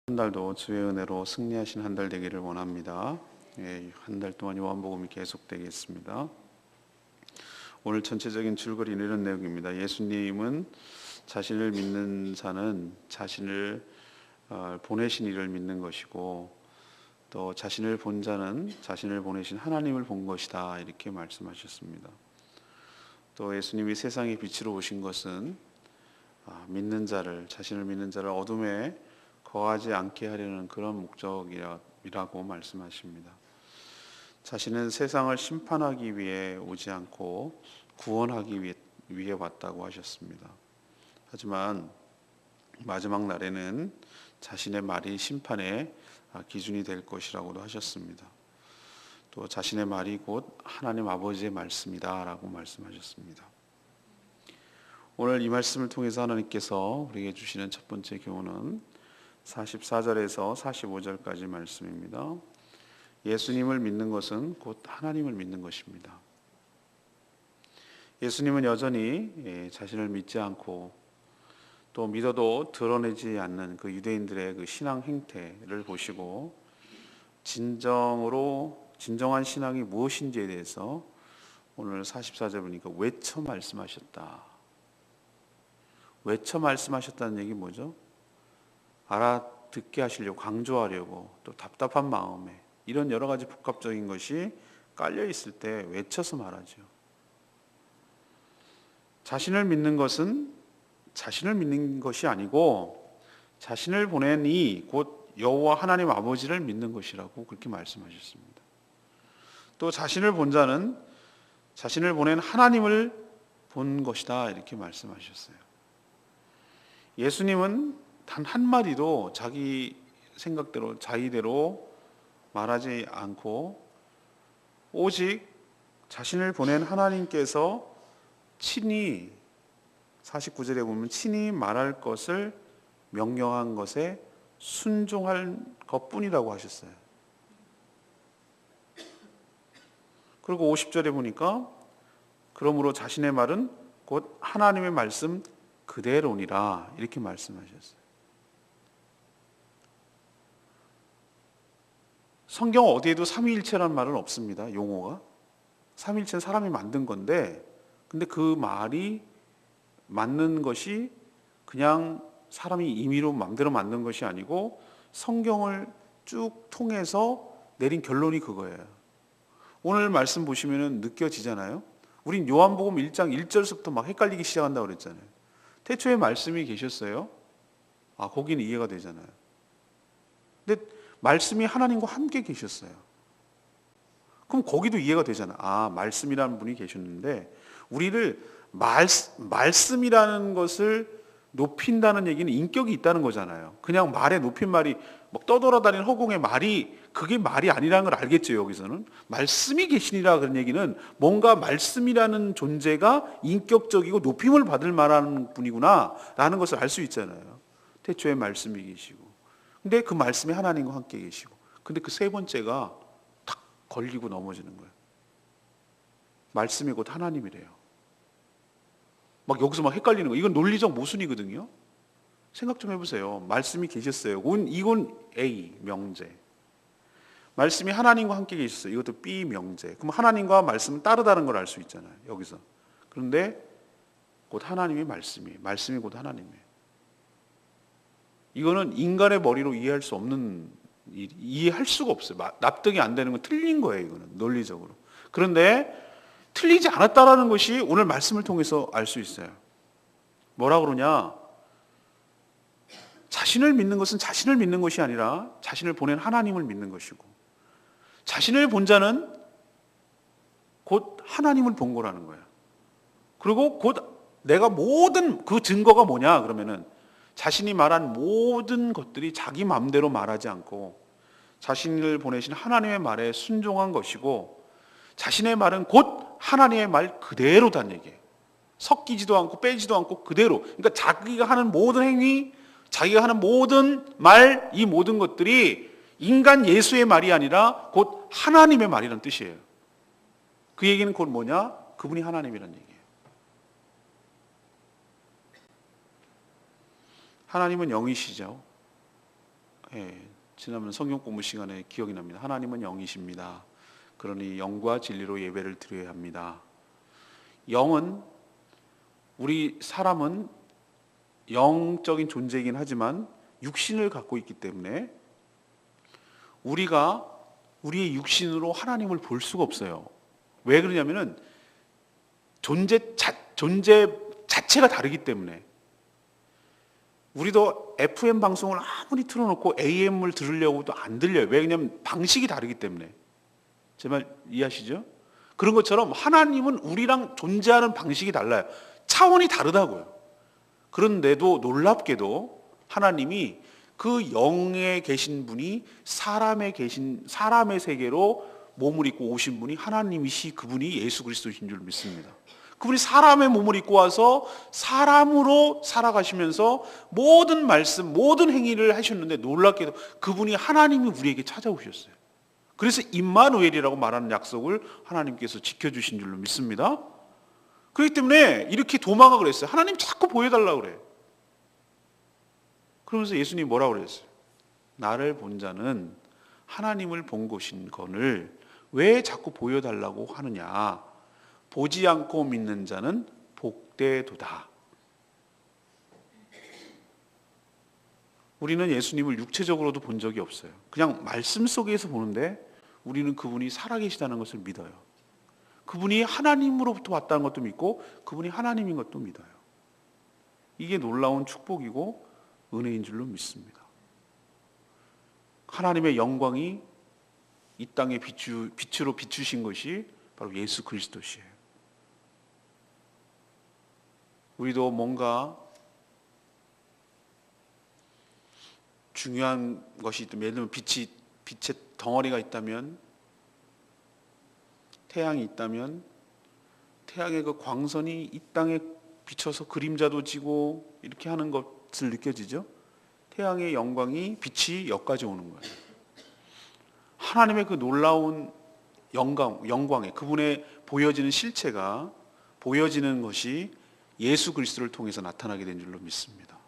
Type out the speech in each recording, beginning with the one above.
한 달도 주의 은혜로 승리하신 한 달 되기를 원합니다. 한 달 동안 요한복음이 계속되겠습니다. 오늘 전체적인 줄거리는 이런 내용입니다. 예수님은 자신을 믿는 자는 자신을 보내신 이를 믿는 것이고, 또 자신을 본 자는 자신을 보내신 하나님을 본 것이다, 이렇게 말씀하셨습니다. 또 예수님이 세상의 빛으로 오신 것은 자신을 믿는 자를 어둠에 거하지 않게 하려는 그런 목적이라고 말씀하십니다. 자신은 세상을 심판하기 위해 오지 않고 구원하기 위해 왔다고 하셨습니다. 하지만 마지막 날에는 자신의 말이 심판의 기준이 될 것이라고도 하셨습니다. 또 자신의 말이 곧 하나님 아버지의 말씀이다 라고 말씀하셨습니다. 오늘 이 말씀을 통해서 하나님께서 우리에게 주시는 첫 번째 교훈은 44절에서 45절까지 말씀입니다. 예수님을 믿는 것은 곧 하나님을 믿는 것입니다. 예수님은 여전히 자신을 믿지 않고 또 믿어도 드러내지 않는 그 유대인들의 그 신앙 행태를 보시고 진정한 신앙이 무엇인지에 대해서 오늘 44절 보니까 외쳐 말씀하셨다. 외쳐 말씀하셨다는 얘기 뭐죠? 알아듣게 하시려고, 강조하려고, 또 답답한 마음에 이런 여러 가지 복합적인 것이 깔려 있을 때 외쳐서 말하죠. 자신을 믿는 것은 자신을 믿는 것이 아니고 자신을 보낸 이 곧 여호와 하나님 아버지를 믿는 것이라고 그렇게 말씀하셨습니다. 또 자신을 본 자는 자신을 보낸 하나님을 본 것이다, 이렇게 말씀하셨어요. 예수님은 단 한마디도 자기 생각대로 자의대로 말하지 않고 오직 자신을 보낸 하나님께서 친히 49절에 보면 친히 말할 것을 명령한 것에 순종할 것뿐이라고 하셨어요. 그리고 50절에 보니까 그러므로 자신의 말은 곧 하나님의 말씀 그대로니라, 이렇게 말씀하셨어요. 성경 어디에도 삼위일체라는 말은 없습니다. 용어가 삼위일체는 사람이 만든 건데, 근데 그 말이 맞는 것이 그냥 사람이 임의로 마음대로 만든 것이 아니고 성경을 쭉 통해서 내린 결론이 그거예요. 오늘 말씀 보시면 느껴지잖아요. 우린 요한복음 1장 1절부터 막 헷갈리기 시작한다고 그랬잖아요. 태초에 말씀이 계셨어요. 거기는 이해가 되잖아요. 근데 말씀이 하나님과 함께 계셨어요. 그럼 거기도 이해가 되잖아. 말씀이라는 분이 계셨는데, 우리를 말씀이라는 것을 높인다는 얘기는 인격이 있다는 거잖아요. 그냥 말에 높임말이 막 떠돌아다니는 허공의 말이 그게 말이 아니라는 걸 알겠죠. 여기서는 말씀이 계시니라 그런 얘기는 뭔가 말씀이라는 존재가 인격적이고 높임을 받을 만한 분이구나 라는 것을 알 수 있잖아요. 태초에 말씀이 계시고, 근데 그 말씀이 하나님과 함께 계시고, 근데 그 세 번째가 탁 걸리고 넘어지는 거예요. 말씀이 곧 하나님이래요. 막 여기서 막 헷갈리는 거예요. 이건 논리적 모순이거든요. 생각 좀 해보세요. 말씀이 계셨어요. 이건 A 명제. 말씀이 하나님과 함께 계셨어요. 이것도 B 명제. 그럼 하나님과 말씀은 따르다는 걸 알 수 있잖아요. 여기서. 그런데 곧 하나님의 말씀이 곧 하나님이에요. 이거는 인간의 머리로 이해할 수 없는 이해할 수가 없어요. 납득이 안 되는 건 틀린 거예요. 이거는 논리적으로. 그런데 틀리지 않았다라는 것이 오늘 말씀을 통해서 알 수 있어요. 뭐라 그러냐? 자신을 믿는 것은 자신을 믿는 것이 아니라 자신을 보낸 하나님을 믿는 것이고, 자신을 본 자는 곧 하나님을 본 거라는 거예요. 그리고 곧 내가 모든 그 증거가 뭐냐 그러면은 자신이 말한 모든 것들이 자기 마음대로 말하지 않고 자신을 보내신 하나님의 말에 순종한 것이고, 자신의 말은 곧 하나님의 말 그대로란 얘기예요. 섞이지도 않고 빼지도 않고 그대로. 그러니까 자기가 하는 모든 행위, 자기가 하는 모든 말, 이 모든 것들이 인간 예수의 말이 아니라 곧 하나님의 말이라는 뜻이에요. 그 얘기는 곧 뭐냐? 그분이 하나님이라는 얘기예요. 하나님은 영이시죠. 지난번 성경 공부 시간에 기억이 납니다. 하나님은 영이십니다. 그러니 영과 진리로 예배를 드려야 합니다. 영은, 우리 사람은 영적인 존재이긴 하지만 육신을 갖고 있기 때문에 우리가 우리의 육신으로 하나님을 볼 수가 없어요. 왜 그러냐면은 존재 자체가 다르기 때문에. 우리도 FM 방송을 아무리 틀어놓고 AM을 들으려고도 안 들려요. 왜? 왜냐하면 방식이 다르기 때문에. 제 말 이해하시죠? 그런 것처럼 하나님은 우리랑 존재하는 방식이 달라요. 차원이 다르다고요. 그런데도 놀랍게도 하나님이 그 영에 계신 분이 사람의 세계로 몸을 입고 오신 분이 하나님이시, 그분이 예수 그리스도이신 줄 믿습니다. 그분이 사람의 몸을 입고 와서 사람으로 살아가시면서 모든 말씀, 모든 행위를 하셨는데 놀랍게도 그분이 하나님이 우리에게 찾아오셨어요. 그래서 임마누엘이라고 말하는 약속을 하나님께서 지켜주신 줄로 믿습니다. 그렇기 때문에 이렇게 도마가 그랬어요. 하나님 자꾸 보여달라고 그래요. 그러면서 예수님이 뭐라고 그랬어요? 나를 본 자는 하나님을 본 것인 건을 왜 자꾸 보여달라고 하느냐? 보지 않고 믿는 자는 복되도다. 우리는 예수님을 육체적으로도 본 적이 없어요. 그냥 말씀 속에서 보는데 우리는 그분이 살아계시다는 것을 믿어요. 그분이 하나님으로부터 왔다는 것도 믿고 그분이 하나님인 것도 믿어요. 이게 놀라운 축복이고 은혜인 줄로 믿습니다. 하나님의 영광이 이 땅에 빛으로 비추신 것이 바로 예수 그리스도시에요. 우리도 뭔가 중요한 것이 있다면, 예를 들면 빛의 덩어리가 있다면, 태양이 있다면 태양의 그 광선이 이 땅에 비쳐서 그림자도 지고 이렇게 하는 것을 느껴지죠? 태양의 영광이, 빛이 여기까지 오는 거예요. 하나님의 그 놀라운 영광에 그분의 보여지는 실체가, 보여지는 것이 예수 그리스도를 통해서 나타나게 된 줄로 믿습니다.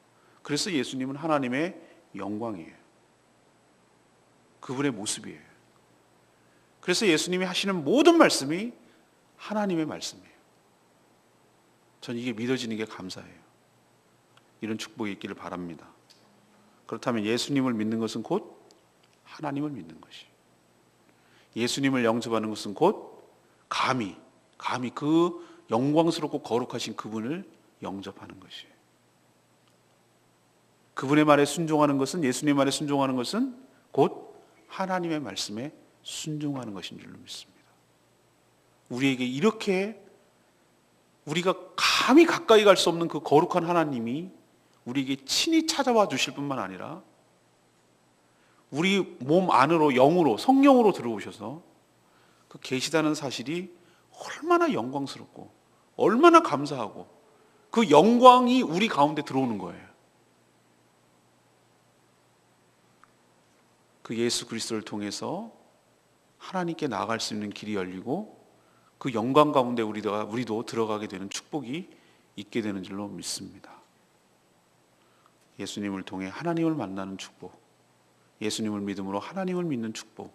그래서 예수님은 하나님의 영광이에요. 그분의 모습이에요. 그래서 예수님이 하시는 모든 말씀이 하나님의 말씀이에요. 전 이게 믿어지는 게 감사해요. 이런 축복이 있기를 바랍니다. 그렇다면 예수님을 믿는 것은 곧 하나님을 믿는 것이에요. 예수님을 영접하는 것은 곧 감히 그 영광스럽고 거룩하신 그분을 영접하는 것이에요. 그분의 말에 순종하는 것은, 예수님의 말에 순종하는 것은 곧 하나님의 말씀에 순종하는 것인 줄로 믿습니다. 우리에게 이렇게 우리가 감히 가까이 갈 수 없는 그 거룩한 하나님이 우리에게 친히 찾아와 주실 뿐만 아니라 우리 몸 안으로, 영으로, 성령으로 들어오셔서 그 계시다는 사실이 얼마나 영광스럽고 얼마나 감사하고 그 영광이 우리 가운데 들어오는 거예요. 그 예수 그리스도를 통해서 하나님께 나아갈 수 있는 길이 열리고 그 영광 가운데 우리도 들어가게 되는 축복이 있게 되는 줄로 믿습니다. 예수님을 통해 하나님을 만나는 축복, 예수님을 믿음으로 하나님을 믿는 축복,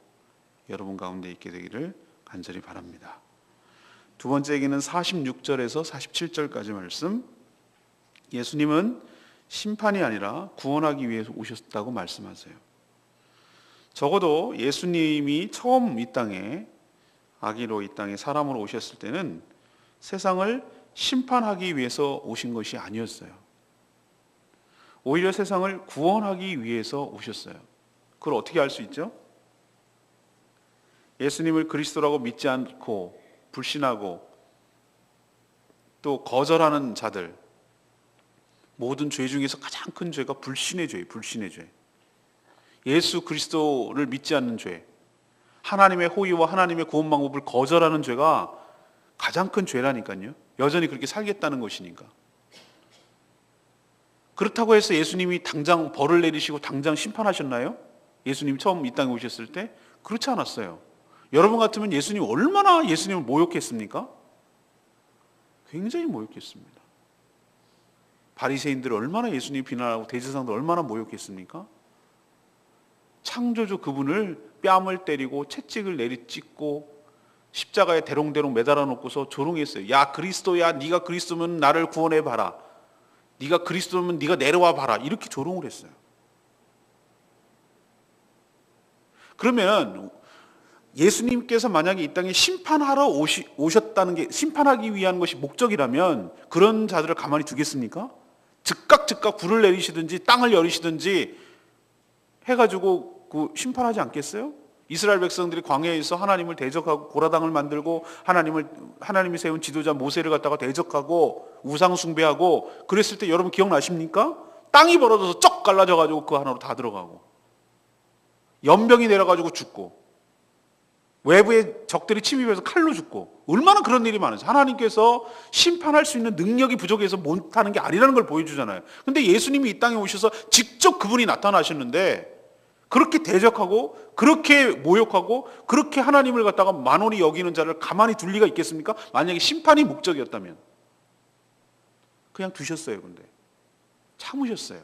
여러분 가운데 있게 되기를 간절히 바랍니다. 두 번째 얘기는 46절에서 47절까지 말씀. 예수님은 심판이 아니라 구원하기 위해서 오셨다고 말씀하세요. 적어도 예수님이 처음 이 땅에, 아기로 이 땅에 사람으로 오셨을 때는 세상을 심판하기 위해서 오신 것이 아니었어요. 오히려 세상을 구원하기 위해서 오셨어요. 그걸 어떻게 알 수 있죠? 예수님을 그리스도라고 믿지 않고 불신하고 또 거절하는 자들, 모든 죄 중에서 가장 큰 죄가 불신의 죄예요. 불신의 죄. 예수 그리스도를 믿지 않는 죄, 하나님의 호의와 하나님의 구원 방법을 거절하는 죄가 가장 큰 죄라니까요. 여전히 그렇게 살겠다는 것이니까. 그렇다고 해서 예수님이 당장 벌을 내리시고 당장 심판하셨나요? 예수님 처음 이 땅에 오셨을 때? 그렇지 않았어요. 여러분 같으면 예수님 얼마나 예수님을 모욕했습니까? 굉장히 모욕했습니다. 바리새인들 얼마나 예수님 비난하고 대제사장들 얼마나 모욕했습니까? 창조주 그분을 뺨을 때리고 채찍을 내리찍고 십자가에 대롱대롱 매달아 놓고서 조롱했어요. 야 그리스도야, 네가 그리스도면 나를 구원해 봐라. 네가 그리스도면 네가 내려와 봐라. 이렇게 조롱을 했어요. 그러면 예수님께서 만약에 이 땅에 심판하러 오셨다는 게, 심판하기 위한 것이 목적이라면 그런 자들을 가만히 두겠습니까? 즉각 불을 내리시든지 땅을 열으시든지 해가지고 그 심판하지 않겠어요? 이스라엘 백성들이 광야에서 하나님을 대적하고 고라당을 만들고 하나님이 세운 지도자 모세를 갖다가 대적하고 우상 숭배하고 그랬을 때 여러분 기억나십니까? 땅이 벌어져서 쩍 갈라져가지고 그 하나로 다 들어가고 연병이 내려가지고 죽고 외부의 적들이 침입해서 칼로 죽고 얼마나 그런 일이 많으세요. 하나님께서 심판할 수 있는 능력이 부족해서 못하는 게 아니라는 걸 보여주잖아요. 근데 예수님이 이 땅에 오셔서 직접 그분이 나타나셨는데 그렇게 대적하고 그렇게 모욕하고 그렇게 하나님을 갖다가 만원히 여기는 자를 가만히 둘 리가 있겠습니까? 만약에 심판이 목적이었다면 그냥 두셨어요. 근데 참으셨어요.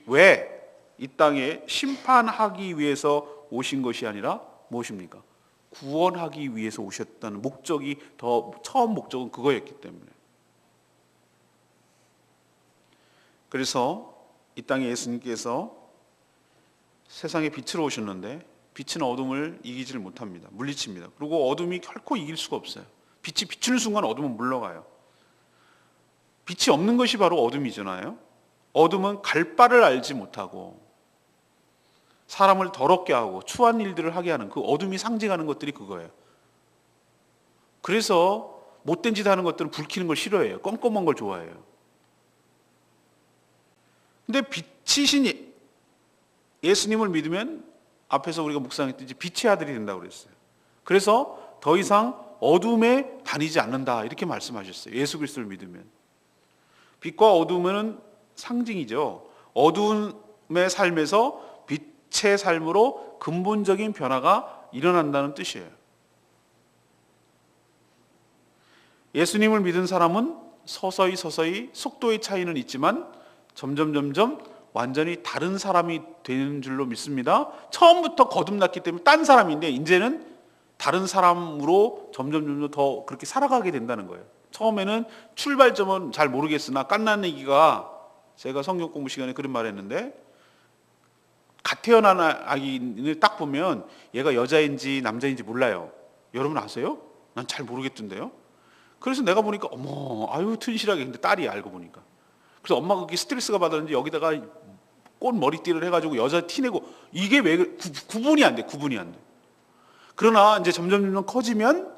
왜? 이 땅에 심판하기 위해서 오신 것이 아니라 무엇입니까? 구원하기 위해서 오셨다는 목적이 처음 목적은 그거였기 때문에. 그래서 이 땅에 예수님께서 세상에 빛으로 오셨는데 빛은 어둠을 이기지를 못합니다. 물리칩니다. 그리고 어둠이 결코 이길 수가 없어요. 빛이 비추는 순간 어둠은 물러가요. 빛이 없는 것이 바로 어둠이잖아요. 어둠은 갈 바를 알지 못하고 사람을 더럽게 하고 추한 일들을 하게 하는 그 어둠이 상징하는 것들이 그거예요. 그래서 못된 짓 하는 것들은 불 켜는 걸 싫어해요. 껌껌한 걸 좋아해요. 근데 빛이신 예수님을 믿으면 앞에서 우리가 묵상했듯이 빛의 아들이 된다고 그랬어요. 그래서 더 이상 어둠에 다니지 않는다 이렇게 말씀하셨어요. 예수 그리스도를 믿으면. 빛과 어둠은 상징이죠. 어둠의 삶에서 빛의 삶으로 근본적인 변화가 일어난다는 뜻이에요. 예수님을 믿은 사람은 서서히 속도의 차이는 있지만 점점 완전히 다른 사람이 되는 줄로 믿습니다. 처음부터 거듭났기 때문에 딴 사람인데 이제는 다른 사람으로 점점 더 그렇게 살아가게 된다는 거예요. 처음에는 출발점은 잘 모르겠으나 깐난애기가 제가 성경 공부 시간에 그런 말 했는데 갓 태어난 아기를 딱 보면 얘가 여자인지 남자인지 몰라요. 여러분 아세요? 난 잘 모르겠던데요. 그래서 내가 보니까 어머 아유 튼실하게 근데 딸이야 알고 보니까. 그래서 엄마가 그게 스트레스가 받았는지 여기다가 꽃 머리띠를 해가지고 여자 티내고 이게 왜 구분이 안 돼. 그러나 이제 점점 커지면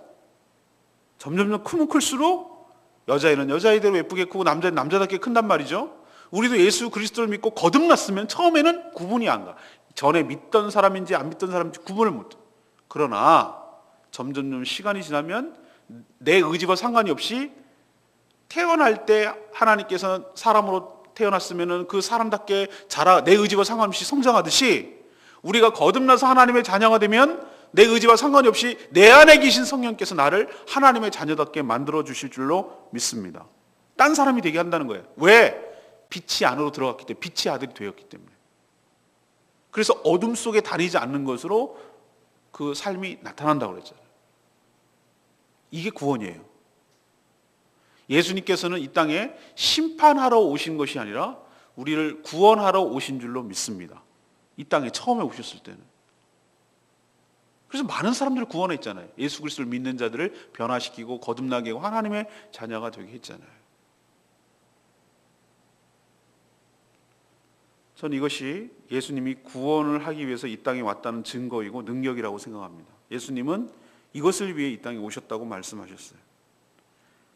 점점 크면 클수록 여자애는 여자애대로 예쁘게 크고 남자는 남자답게 큰단 말이죠. 우리도 예수 그리스도를 믿고 거듭났으면 처음에는 구분이 안 가. 전에 믿던 사람인지 안 믿던 사람인지 구분을 못 해. 그러나 점점 시간이 지나면 내 의지와 상관이 없이 태어날 때 하나님께서는 사람으로 태어났으면 그 사람답게 내 의지와 상관없이 성장하듯이 우리가 거듭나서 하나님의 자녀가 되면 내 의지와 상관이 없이 내 안에 계신 성령께서 나를 하나님의 자녀답게 만들어 주실 줄로 믿습니다. 딴 사람이 되게 한다는 거예요. 왜? 빛이 안으로 들어갔기 때문에, 빛의 아들이 되었기 때문에. 그래서 어둠 속에 다니지 않는 것으로 그 삶이 나타난다고 그랬잖아요. 이게 구원이에요. 예수님께서는 이 땅에 심판하러 오신 것이 아니라 우리를 구원하러 오신 줄로 믿습니다. 이 땅에 처음에 오셨을 때는. 그래서 많은 사람들을 구원했잖아요. 예수 그리스도를 믿는 자들을 변화시키고 거듭나게 하고 하나님의 자녀가 되게 했잖아요. 저는 이것이 예수님이 구원을 하기 위해서 이 땅에 왔다는 증거이고 능력이라고 생각합니다. 예수님은 이것을 위해 이 땅에 오셨다고 말씀하셨어요.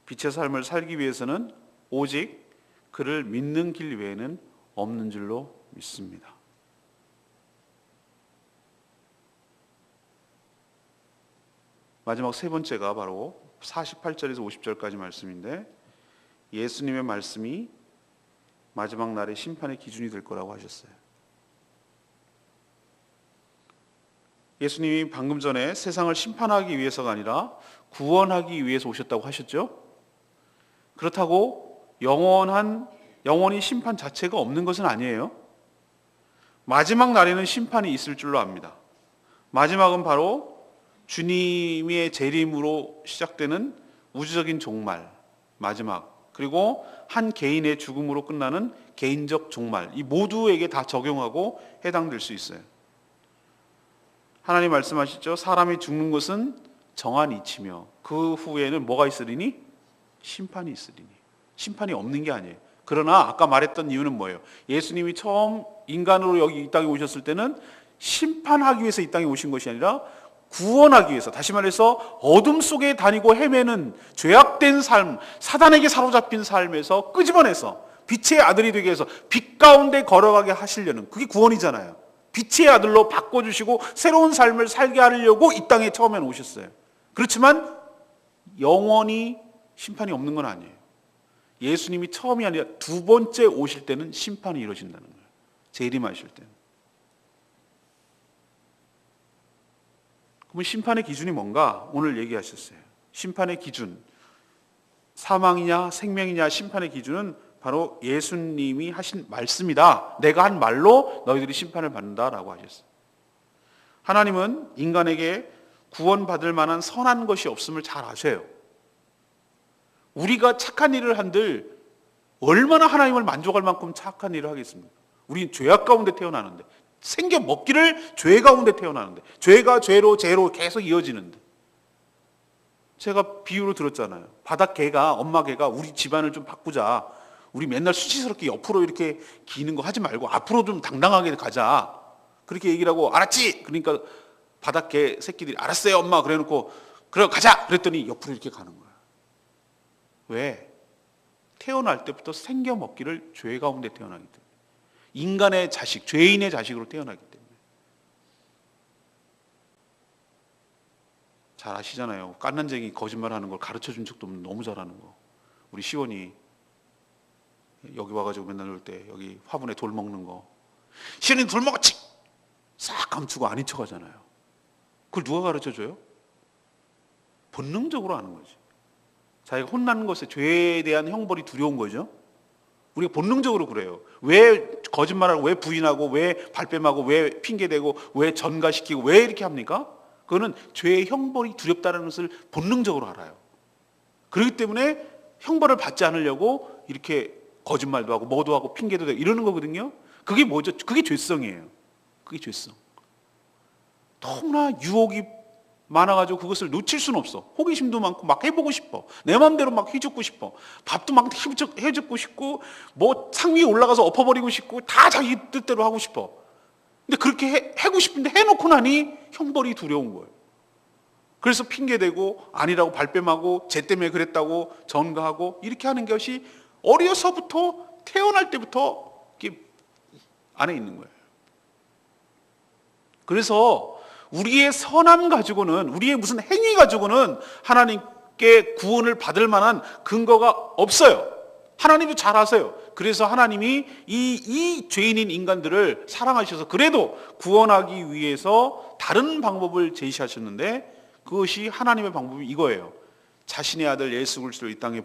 빛의 삶을 살기 위해서는 오직 그를 믿는 길 외에는 없는 줄로 믿습니다. 마지막 세 번째가 바로 48절에서 50절까지 말씀인데 예수님의 말씀이 마지막 날의 심판의 기준이 될 거라고 하셨어요. 예수님이 방금 전에 세상을 심판하기 위해서가 아니라 구원하기 위해서 오셨다고 하셨죠? 그렇다고 영원히 심판 자체가 없는 것은 아니에요. 마지막 날에는 심판이 있을 줄로 압니다. 마지막은 바로 주님의 재림으로 시작되는 우주적인 종말, 마지막, 그리고 한 개인의 죽음으로 끝나는 개인적 종말, 이 모두에게 다 적용하고 해당될 수 있어요. 하나님 말씀하시죠. 사람이 죽는 것은 정한 이치며 그 후에는 뭐가 있으리니? 심판이 있으리니. 심판이 없는 게 아니에요. 그러나 아까 말했던 이유는 뭐예요? 예수님이 처음 인간으로 여기 이 땅에 오셨을 때는 심판하기 위해서 이 땅에 오신 것이 아니라 구원하기 위해서, 다시 말해서 어둠 속에 다니고 헤매는 죄악된 삶, 사단에게 사로잡힌 삶에서 끄집어내서 빛의 아들이 되게 해서 빛 가운데 걸어가게 하시려는, 그게 구원이잖아요. 빛의 아들로 바꿔주시고 새로운 삶을 살게 하려고 이 땅에 처음엔 오셨어요. 그렇지만 영원히 심판이 없는 건 아니에요. 예수님이 처음이 아니라 두 번째 오실 때는 심판이 이루어진다는 거예요. 재림하실 때는. 그러면 심판의 기준이 뭔가? 오늘 얘기하셨어요. 심판의 기준, 사망이냐 생명이냐 심판의 기준은 바로 예수님이 하신 말씀이다. 내가 한 말로 너희들이 심판을 받는다라고 하셨어요. 하나님은 인간에게 구원받을 만한 선한 것이 없음을 잘 아세요. 우리가 착한 일을 한들 얼마나 하나님을 만족할 만큼 착한 일을 하겠습니까? 우리는 죄악 가운데 태어나는데, 생겨 먹기를 죄 가운데 태어나는데, 죄가 죄로 계속 이어지는데, 제가 비유로 들었잖아요. 바닥 개가, 엄마 개가 우리 집안을 좀 바꾸자, 우리 맨날 수치스럽게 옆으로 이렇게 기는 거 하지 말고 앞으로 좀 당당하게 가자, 그렇게 얘기를 하고, 알았지? 그러니까 바닥 개 새끼들이 알았어요 엄마 그래놓고 그래 가자 그랬더니 옆으로 이렇게 가는 거야. 왜? 태어날 때부터 생겨 먹기를 죄 가운데 태어나기 때문에, 인간의 자식, 죄인의 자식으로 태어나기 때문에. 잘 아시잖아요. 깐난쟁이 거짓말하는 걸 가르쳐준 적도 없는, 너무 잘하는 거. 우리 시원이 여기 와가지고 맨날 놀 때 여기 화분에 돌 먹는 거, 시원이 돌 먹었지 싹 감추고 아닌 척 하잖아요. 그걸 누가 가르쳐줘요? 본능적으로 하는 거지. 자기가 혼나는 것에, 죄에 대한 형벌이 두려운 거죠. 우리가 본능적으로 그래요. 왜 거짓말하고, 왜 부인하고, 왜 발뺌하고, 왜 핑계대고, 왜 전가시키고, 왜 이렇게 합니까? 그거는 죄의 형벌이 두렵다는 것을 본능적으로 알아요. 그렇기 때문에 형벌을 받지 않으려고 이렇게 거짓말도 하고 뭐도 하고 핑계도 대고 이러는 거거든요. 그게 뭐죠? 그게 죄성이에요. 그게 죄성. 너무나 유혹이 많아가지고 그것을 놓칠 수는 없어. 호기심도 많고 막 해보고 싶어. 내 마음대로 막 해주고 싶어. 밥도 막 해주고 싶고, 뭐 상 위에 올라가서 엎어버리고 싶고, 다 자기 뜻대로 하고 싶어. 근데 그렇게 하고 싶은데 해놓고 나니 형벌이 두려운 거예요. 그래서 핑계대고 아니라고 발뺌하고 쟤 때문에 그랬다고 전가하고 이렇게 하는 것이 어려서부터, 태어날 때부터 이렇게 안에 있는 거예요. 그래서 우리의 선함 가지고는, 우리의 무슨 행위 가지고는 하나님께 구원을 받을 만한 근거가 없어요. 하나님도 잘 아세요. 그래서 하나님이 이 죄인인 인간들을 사랑하셔서 그래도 구원하기 위해서 다른 방법을 제시하셨는데, 그것이 하나님의 방법이 이거예요. 자신의 아들 예수 그리스도를 이 땅에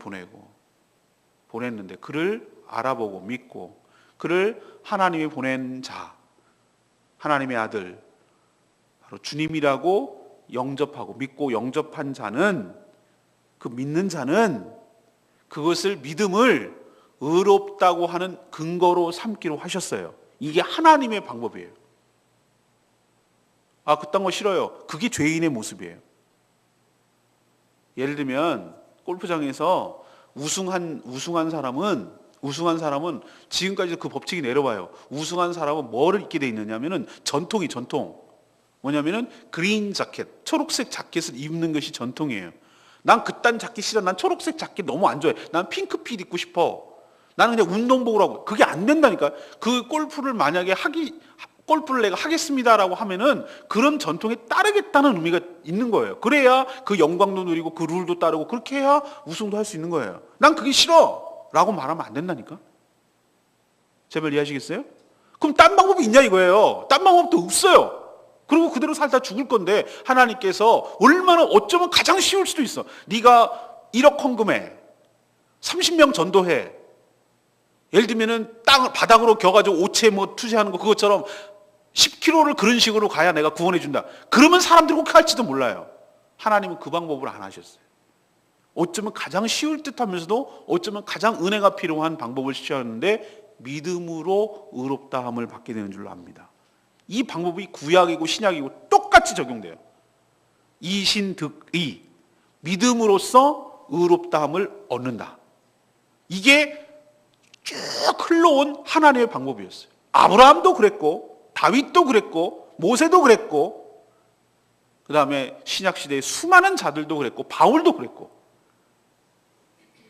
보냈는데 그를 알아보고 믿고 그를 하나님이 보낸 자, 하나님의 아들, 바로 주님이라고 영접하고 믿고 영접한 자는, 그 믿는 자는 그것을, 믿음을 의롭다고 하는 근거로 삼기로 하셨어요. 이게 하나님의 방법이에요. 아, 그딴 거 싫어요. 그게 죄인의 모습이에요. 예를 들면 골프장에서 우승한 사람은 지금까지 그 법칙이 내려와요. 우승한 사람은 뭐를 입게 돼 있느냐면은 전통. 뭐냐면은 그린 자켓, 초록색 자켓을 입는 것이 전통이에요. 난 그딴 자켓 싫어. 난 초록색 자켓 너무 안 좋아해. 난 핑크빛 입고 싶어. 나는 그냥 운동복으로 하고. 그게 안 된다니까. 그 골프를 만약에 골프를 내가 하겠습니다라고 하면은 그런 전통에 따르겠다는 의미가 있는 거예요. 그래야 그 영광도 누리고 그 룰도 따르고 그렇게 해야 우승도 할 수 있는 거예요. 난 그게 싫어 라고 말하면 안 된다니까. 제발 이해하시겠어요? 그럼 딴 방법이 있냐 이거예요. 딴 방법도 없어요. 그리고 그대로 살다 죽을 건데, 하나님께서 얼마나, 어쩌면 가장 쉬울 수도 있어. 네가 1억 헌금해, 30명 전도해, 예를 들면은 땅을 바닥으로 겨가지고 오체 뭐 투자하는 거, 그것처럼 10km를 그런 식으로 가야 내가 구원해 준다. 그러면 사람들이 혹 할지도 몰라요. 하나님은 그 방법을 안 하셨어요. 어쩌면 가장 쉬울 듯 하면서도 어쩌면 가장 은혜가 필요한 방법을 취하는데 믿음으로 의롭다함을 받게 되는 줄로 압니다. 이 방법이 구약이고 신약이고 똑같이 적용돼요. 이신득의, 믿음으로써 의롭다함을 얻는다. 이게 쭉 흘러온 하나님의 방법이었어요. 아브라함도 그랬고 다윗도 그랬고 모세도 그랬고 그 다음에 신약시대의 수많은 자들도 그랬고 바울도 그랬고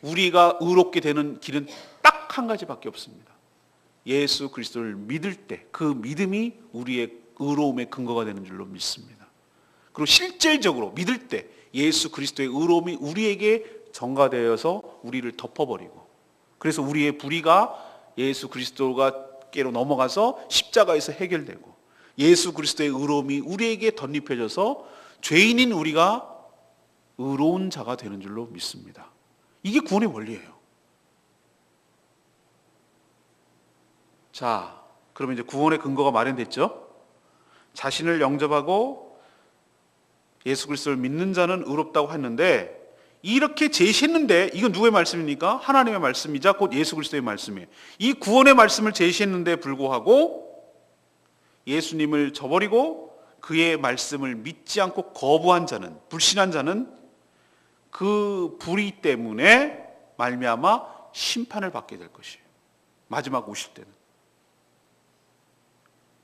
우리가 의롭게 되는 길은 딱 한 가지밖에 없습니다. 예수 그리스도를 믿을 때 그 믿음이 우리의 의로움의 근거가 되는 줄로 믿습니다. 그리고 실질적으로 믿을 때 예수 그리스도의 의로움이 우리에게 전가되어서 우리를 덮어버리고 그래서 우리의 불의가 예수 그리스도가께로 넘어가서 십자가에서 해결되고 예수 그리스도의 의로움이 우리에게 덧입혀져서 죄인인 우리가 의로운 자가 되는 줄로 믿습니다. 이게 구원의 원리예요. 자, 그러면 이제 구원의 근거가 마련됐죠? 자신을 영접하고 예수 그리스도를 믿는 자는 의롭다고 했는데 이렇게 제시했는데 이건 누구의 말씀입니까? 하나님의 말씀이자 곧 예수 그리스도의 말씀이에요. 이 구원의 말씀을 제시했는데 불구하고 예수님을 저버리고 그의 말씀을 믿지 않고 거부한 자는, 불신한 자는 그 불의 때문에 말미암아 심판을 받게 될 것이에요. 마지막 오실 때는.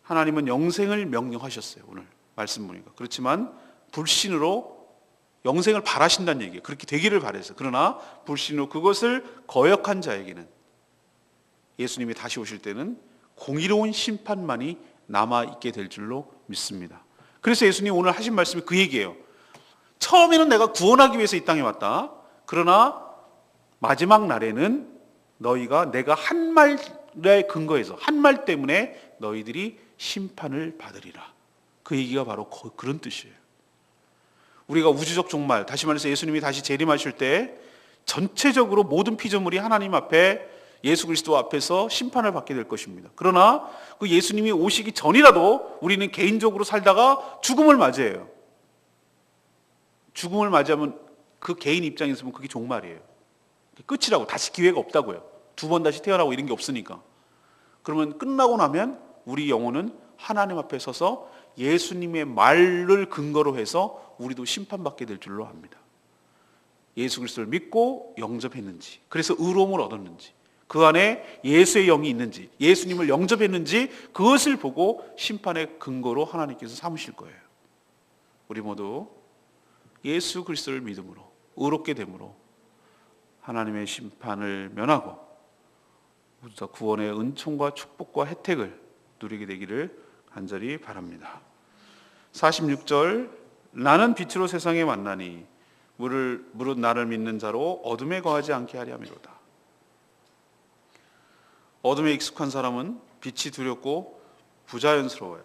하나님은 영생을 명령하셨어요. 오늘 말씀 보니까. 그렇지만 불신으로 영생을 바라신다는 얘기예요. 그렇게 되기를 바라서. 그러나 불신으로 그것을 거역한 자에게는 예수님이 다시 오실 때는 공의로운 심판만이 남아있게 될 줄로 믿습니다. 그래서 예수님 오늘 하신 말씀이 그 얘기예요. 처음에는 내가 구원하기 위해서 이 땅에 왔다. 그러나 마지막 날에는 너희가 내가 한 말에 근거해서 한 말 때문에 너희들이 심판을 받으리라. 그 얘기가 바로 그런 뜻이에요. 우리가 우주적 종말, 다시 말해서 예수님이 다시 재림하실 때 전체적으로 모든 피조물이 하나님 앞에 예수 그리스도 앞에서 심판을 받게 될 것입니다. 그러나 그 예수님이 오시기 전이라도 우리는 개인적으로 살다가 죽음을 맞이해요. 죽음을 맞이하면 그 개인 입장에서 보면 그게 종말이에요. 끝이라고. 다시 기회가 없다고요. 두 번 다시 태어나고 이런 게 없으니까. 그러면 끝나고 나면 우리 영혼은 하나님 앞에 서서 예수님의 말을 근거로 해서 우리도 심판받게 될 줄로 압니다. 예수 그리스도를 믿고 영접했는지, 그래서 의로움을 얻었는지, 그 안에 예수의 영이 있는지, 예수님을 영접했는지 그것을 보고 심판의 근거로 하나님께서 삼으실 거예요. 우리 모두 예수 그리스도를 믿음으로 의롭게 됨으로 하나님의 심판을 면하고 모두 구원의 은총과 축복과 혜택을 누리게 되기를 간절히 바랍니다. 46절 나는 빛으로 세상에 왔나니 무릇 나를 믿는 자로 어둠에 거하지 않게 하려 함이로다. 어둠에 익숙한 사람은 빛이 두렵고 부자연스러워요.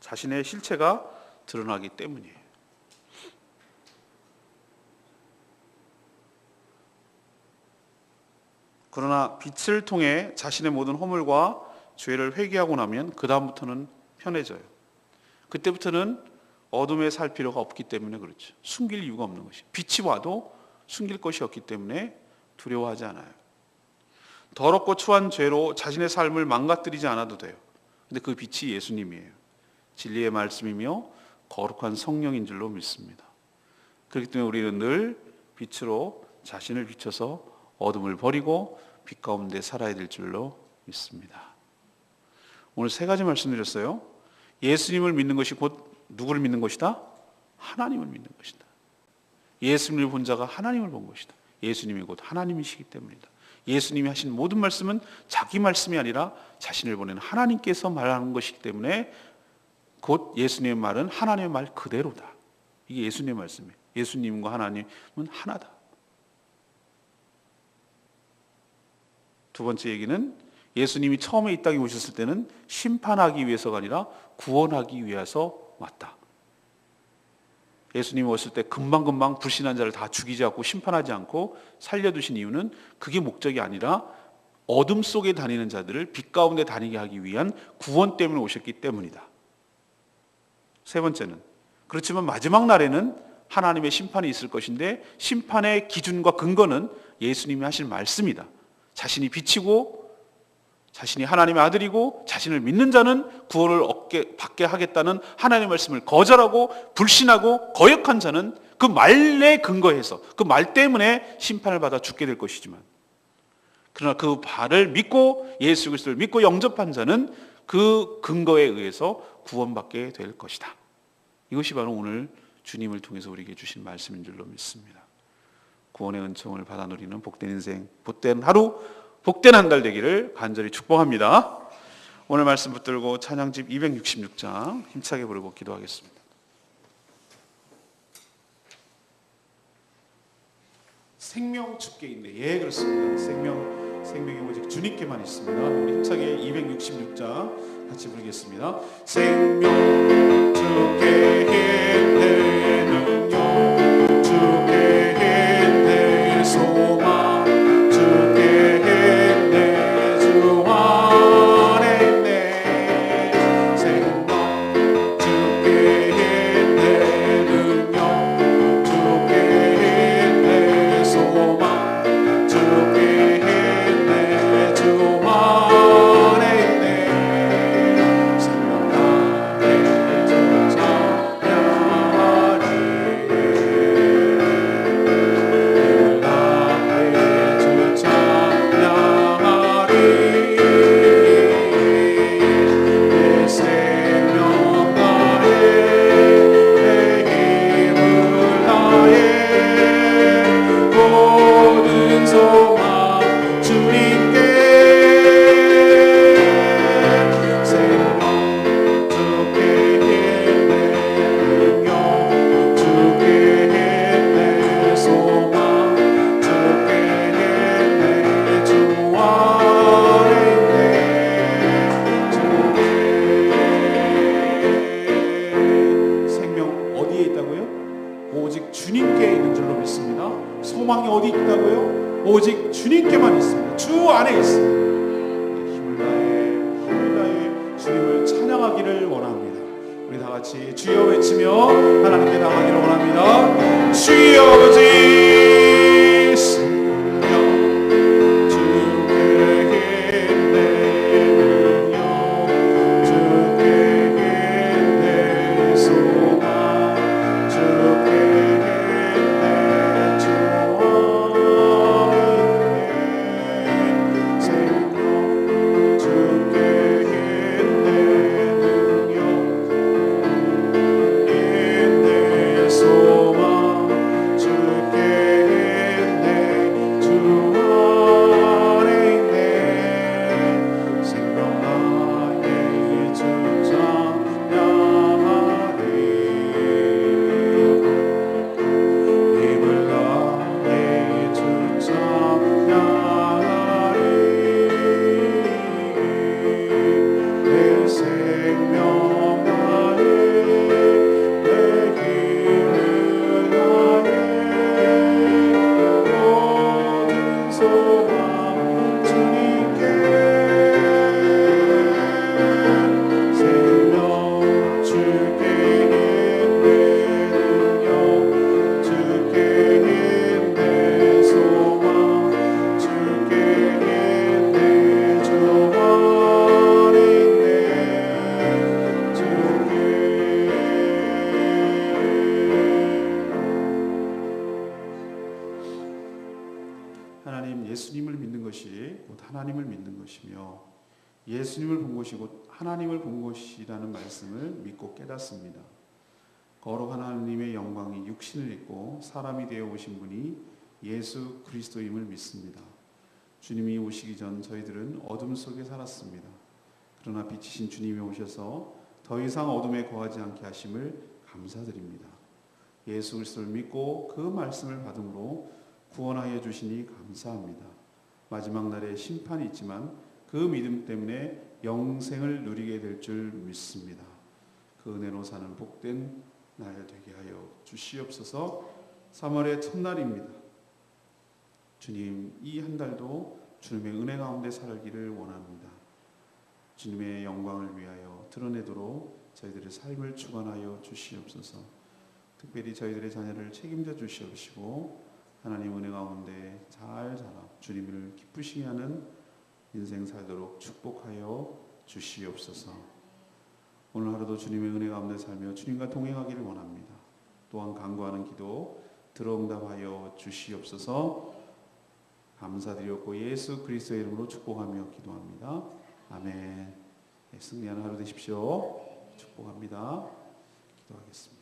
자신의 실체가 드러나기 때문이에요. 그러나 빛을 통해 자신의 모든 허물과 죄를 회개하고 나면 그 다음부터는 편해져요. 그때부터는 어둠에 살 필요가 없기 때문에 그렇죠. 숨길 이유가 없는 것이. 빛이 와도 숨길 것이 없기 때문에 두려워하지 않아요. 더럽고 추한 죄로 자신의 삶을 망가뜨리지 않아도 돼요. 근데 그 빛이 예수님이에요. 진리의 말씀이며 거룩한 성령인 줄로 믿습니다. 그렇기 때문에 우리는 늘 빛으로 자신을 비춰서 어둠을 버리고 빛 가운데 살아야 될 줄로 믿습니다. 오늘 세 가지 말씀드렸어요. 예수님을 믿는 것이 곧 누구를 믿는 것이다? 하나님을 믿는 것이다. 예수님을 본 자가 하나님을 본 것이다. 예수님이 곧 하나님이시기 때문이다. 예수님이 하신 모든 말씀은 자기 말씀이 아니라 자신을 보낸 하나님께서 말하는 것이기 때문에 곧 예수님의 말은 하나님의 말 그대로다. 이게 예수님의 말씀이에요. 예수님과 하나님은 하나다. 두 번째 얘기는 예수님이 처음에 이 땅에 오셨을 때는 심판하기 위해서가 아니라 구원하기 위해서 왔다. 예수님이 오실 때 금방금방 불신한 자를 다 죽이지 않고 심판하지 않고 살려두신 이유는 그게 목적이 아니라 어둠 속에 다니는 자들을 빛 가운데 다니게 하기 위한 구원 때문에 오셨기 때문이다. 세 번째는, 그렇지만 마지막 날에는 하나님의 심판이 있을 것인데 심판의 기준과 근거는 예수님이 하신 말씀이다. 자신이 빛이고 자신이 하나님의 아들이고 자신을 믿는 자는 구원을 받게 하겠다는 하나님의 말씀을 거절하고 불신하고 거역한 자는 그 말에 근거해서 그 말 때문에 심판을 받아 죽게 될 것이지만, 그러나 그 말을 믿고 예수 그리스도를 믿고 영접한 자는 그 근거에 의해서 구원받게 될 것이다. 이것이 바로 오늘 주님을 통해서 우리에게 주신 말씀인 줄로 믿습니다. 구원의 은총을 받아 누리는 복된 인생, 복된 하루, 복된 한 달 되기를 간절히 축복합니다. 오늘 말씀 붙들고 찬양집 266장 힘차게 부르고 기도하겠습니다. 생명 주께 있네. 예, 그렇습니다. 생명이 오직 주님께만 있습니다. 우리 힘차게 266장 같이 부르겠습니다. 생명 주께 있네, 능력 주께 있네, 소망 주께 있네, 주 안에 있네. 생명 주께 있네, 능력 주께 있네, 소망 주께 있네, 주 안에 있네. 생명 나의 주 찬양하리, 힘을 나의 주 찬양하리. 내 생명 나의, 내 힘을 나의, 모든 소망 주님께. 생명 주께 있네, 능력 주께 있네, 소망 주께 있네, 주 안에 있네. 주께. 생명 어디에 있다고요? 오직 주님께 있는 줄로 믿습니다. 소망이 어디 있다고요? 오직 주님께만 있습니다. 주 안에 있습니다. 힘을 다해 주님을 찬양하기를 원합니다. 우리 다 같이 주여 외치며 하나님께 나가기를 원합니다. 주여 아버지, 생명 주께 있네, 능력 주께 있네, 소망 주께 있네, 주 안에 있네. 생명 주께 있네, 능력 있네, 소망 주께 있네, 주 안에 있네. 생명 나의 주 찬양하리, 힘을 나의 주 찬양하리. 내 생명 나의, 내 힘을 나의, 모든 소망 주님께. 생명 주께 있네, 능력 주께 있네, 소망 주께 있네, 주 안에 있네. 주께. 하나님, 예수님을 믿는 것이 곧 하나님을 믿는 것이며 예수님을 본 것이 곧 하나님을 본 것이라는 말씀을 믿고 깨닫습니다. 거룩한 하나님의 영광이 육신을 입고 사람이 되어 오신 분이 예수 그리스도임을 믿습니다. 주님이 오시기 전 저희들은 어둠 속에 살았습니다. 그러나 빛이신 주님이 오셔서 더 이상 어둠에 거하지 않게 하심을 감사드립니다. 예수 그리스도를 믿고 그 말씀을 받음으로 구원하여 주시니 감사합니다. 마지막 날에 심판이 있지만 그 믿음 때문에 영생을 누리게 될 줄 믿습니다. 그 은혜로 사는 복된 날 되게 하여 주시옵소서. 3월의 첫날입니다. 주님, 이 한 달도 주님의 은혜 가운데 살기를 원합니다. 주님의 영광을 위하여 드러내도록 저희들의 삶을 주관하여 주시옵소서. 특별히 저희들의 자녀를 책임져 주시옵시고 하나님 은혜 가운데 잘 자라 주님을 기쁘시게 하는 인생 살도록 축복하여 주시옵소서. 오늘 하루도 주님의 은혜 가운데 살며 주님과 동행하기를 원합니다. 또한 간구하는 기도 들어응답하여 주시옵소서. 감사드렸고 예수 그리스도의 이름으로 축복하며 기도합니다. 아멘. 승리하는 하루 되십시오. 축복합니다. 기도하겠습니다.